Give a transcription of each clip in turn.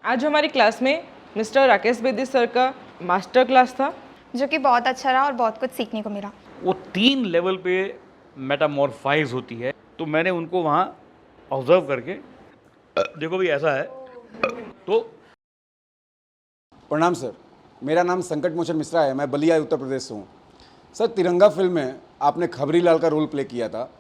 आज हमारी क्लास में मिस्टर राकेश बेदी सर का मास्टर क्लास था, जो कि बहुत अच्छा रहा और बहुत कुछ सीखने को मिला। वो 3 लेवल पे मेटामॉर्फाइज होती है, तो मैंने उनको वहाँ ऑब्जर्व करके देखो भी ऐसा है तो। प्रणाम सर, मेरा नाम संकट मोचन मिश्रा है, मैं बलिया उत्तर प्रदेश से हूँ। सर, तिरंगा फिल्म में आपने खबरी लाल का रोल प्ले किया था।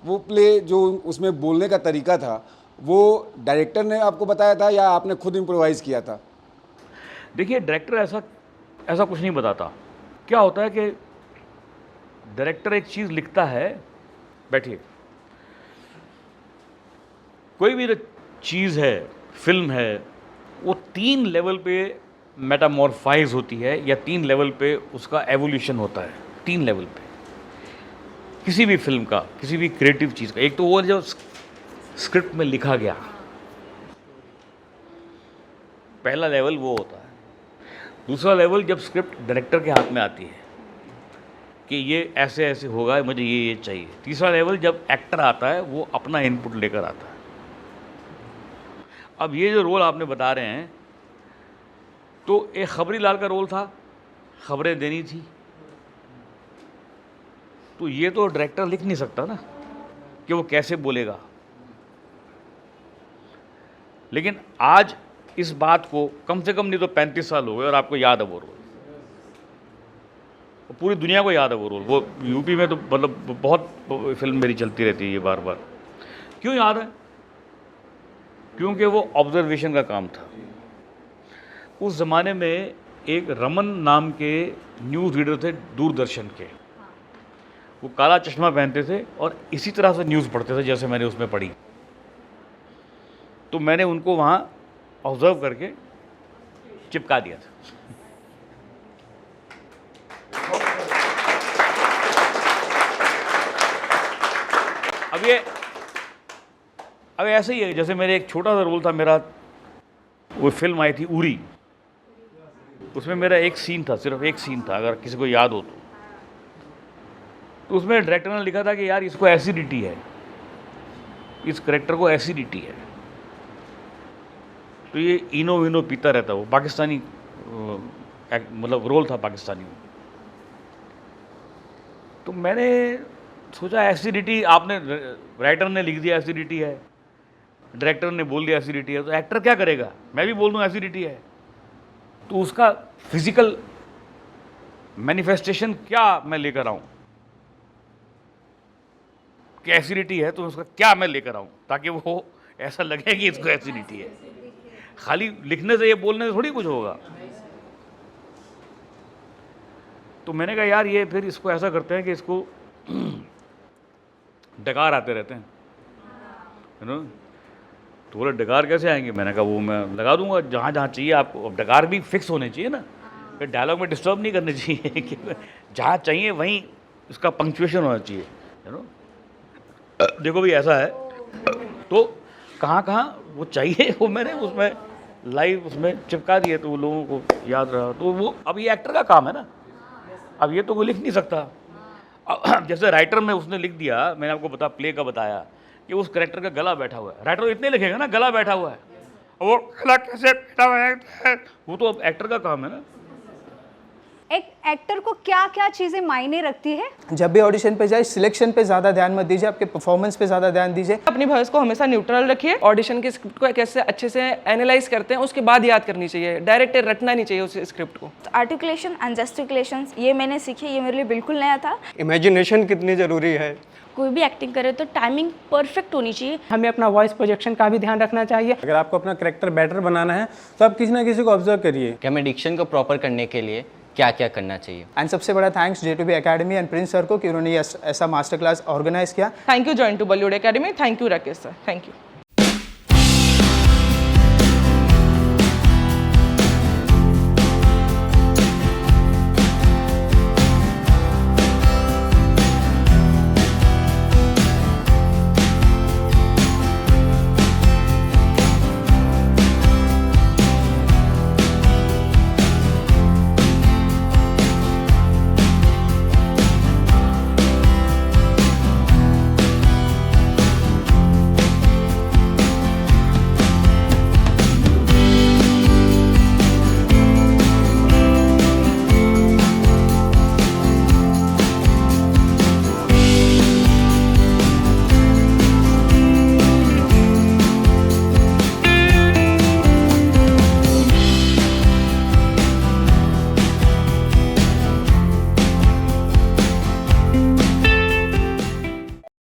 वो प्ले जो उसमें बोलने का तरीका था वो डायरेक्टर ने आपको बताया था या आपने खुद इम्प्रोवाइज़ किया था? देखिए, डायरेक्टर ऐसा कुछ नहीं बताता। क्या होता है कि डायरेक्टर एक चीज़ लिखता है, बैठिए, कोई भी चीज़ है, फिल्म है, वो 3 लेवल पे मेटामॉर्फाइज होती है या 3 लेवल पे उसका एवोल्यूशन होता है। 3 लेवल पे किसी भी फिल्म का, किसी भी क्रिएटिव चीज़ का। एक तो वो जो स्क्रिप्ट में लिखा गया, पहला लेवल वो होता है। दूसरा लेवल जब स्क्रिप्ट डायरेक्टर के हाथ में आती है कि ये ऐसे ऐसे होगा, मुझे ये चाहिए। तीसरा लेवल जब एक्टर आता है, वो अपना इनपुट लेकर आता है। अब ये जो रोल आपने बता रहे हैं, तो एक खबरी लाल का रोल था, खबरें देनी थी, तो ये तो डायरेक्टर लिख नहीं सकता ना कि वो कैसे बोलेगा। लेकिन आज इस बात को कम से कम नहीं तो 35 साल हो गए और आपको याद है वो रोल, पूरी दुनिया को याद है वो रोल। वो यूपी में तो मतलब बहुत फिल्म मेरी चलती रहती है ये बार बार। क्यों याद है? क्योंकि वो ऑब्जर्वेशन का काम था। उस ज़माने में एक रमन नाम के न्यूज़ रीडर थे दूरदर्शन के, वो काला चश्मा पहनते थे और इसी तरह से न्यूज़ पढ़ते थे जैसे मैंने उसमें पढ़ी। तो मैंने उनको वहाँ ऑब्जर्व करके चिपका दिया था। अब ऐसे ही है, जैसे मेरे एक छोटा सा रोल था मेरा, वो फिल्म आई थी उरी, उसमें मेरा एक सीन था, सिर्फ एक सीन था, अगर किसी को याद हो तो उसमें डायरेक्टर ने लिखा था कि यार इसको एसिडिटी है, इस करेक्टर को एसिडिटी है, तो ये इनो विनो पीता रहता है। वो पाकिस्तानी मतलब रोल था पाकिस्तानी में। तो मैंने सोचा एसिडिटी, आपने राइटर ने लिख दिया एसिडिटी है, डायरेक्टर ने बोल दिया एसिडिटी है, तो एक्टर क्या करेगा? मैं भी बोल दूं एसिडिटी है, तो उसका फिजिकल मैनिफेस्टेशन क्या मैं लेकर आऊं कि एसिडिटी है, तो उसका क्या मैं लेकर आऊं ताकि वो ऐसा लगे कि इसको एसिडिटी है। खाली लिखने से, ये बोलने से थोड़ी कुछ होगा। तो मैंने कहा यार ये फिर इसको ऐसा करते हैं कि इसको डकार आते रहते हैं, है ना। तो बोले डकार कैसे आएंगे? मैंने कहा वो मैं लगा दूंगा जहाँ जहाँ चाहिए आपको। अब डकार भी फिक्स होने चाहिए ना, फिर डायलॉग में डिस्टर्ब नहीं करने चाहिए कि जहाँ चाहिए वहीं उसका पंक्चुएशन होना चाहिए, है ना। देखो भी ऐसा है, तो कहाँ कहाँ वो चाहिए वो मैंने उसमें लाइव उसमें चिपका दिए, तो वो लोगों को याद रहा। तो वो अब ये एक्टर का काम है ना, अब ये तो वो लिख नहीं सकता। अब जैसे राइटर में उसने लिख दिया, मैंने आपको प्ले का बताया कि उस कैरेक्टर का गला बैठा हुआ है, राइटर इतने लिखेगा ना गला बैठा हुआ है, वो गला कैसे बैठा हुआ है, वो तो अब एक्टर का काम है ना। एक एक्टर को क्या क्या चीज़ें मायने रखती है? जब भी ऑडिशन पे जाए, सिलेक्शन पे ज़्यादा ध्यान मत दीजिए, आपके परफॉर्मेंस पे ज़्यादा ध्यान दीजिए। अपनी वॉइस को हमेशा न्यूट्रल रखिए। ऑडिशन के स्क्रिप्ट को कैसे अच्छे से एनालाइज करते हैं उसके बाद याद करनी चाहिए, डायरेक्ट रटना नहीं चाहिए उस स्क्रिप्ट को। आर्टिकुलेशन एंड जस्टिकुलेशन ये मैंने सीखी, ये मेरे लिए बिल्कुल नया था। इमेजिनेशन कितनी ज़रूरी है। कोई भी एक्टिंग करे तो टाइमिंग परफेक्ट होनी चाहिए। हमें अपना वॉइस प्रोजेक्शन का भी ध्यान रखना चाहिए। अगर आपको अपना कैरेक्टर बेटर बनाना है तो आप किसी ना किसी को ऑब्जर्व करिए कि हमें डिक्शन को प्रॉपर करने के लिए क्या क्या करना चाहिए। एंड सबसे बड़ा thanks J2B academy and prince sir को कि उन्होंने ऐसा मास्टर क्लास ऑर्गेनाइज किया। Thank you join to Bollywood academy. Thank you Rakesh sir, thank you.